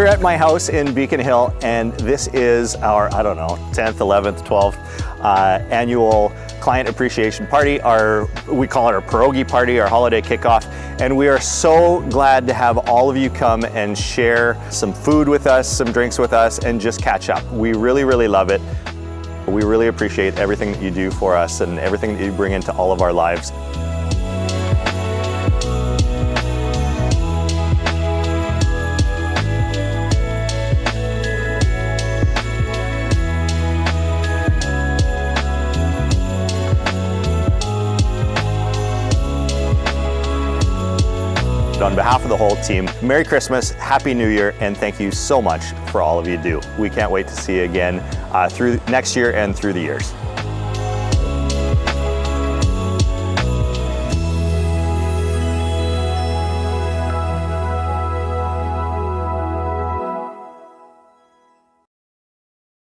We're at my house in Beacon Hill, and this is our, I don't know, 10th, 11th, 12th annual client appreciation party. We call it our pierogi party, our holiday kickoff. And we are so glad to have all of you come and share some food with us, some drinks with us, and just catch up. We really, really love it. We really appreciate everything that you do for us and everything that you bring into all of our lives. On behalf of the whole team, Merry Christmas, Happy New Year, and thank you so much for all of you do. We can't wait to see you again through next year and through the years.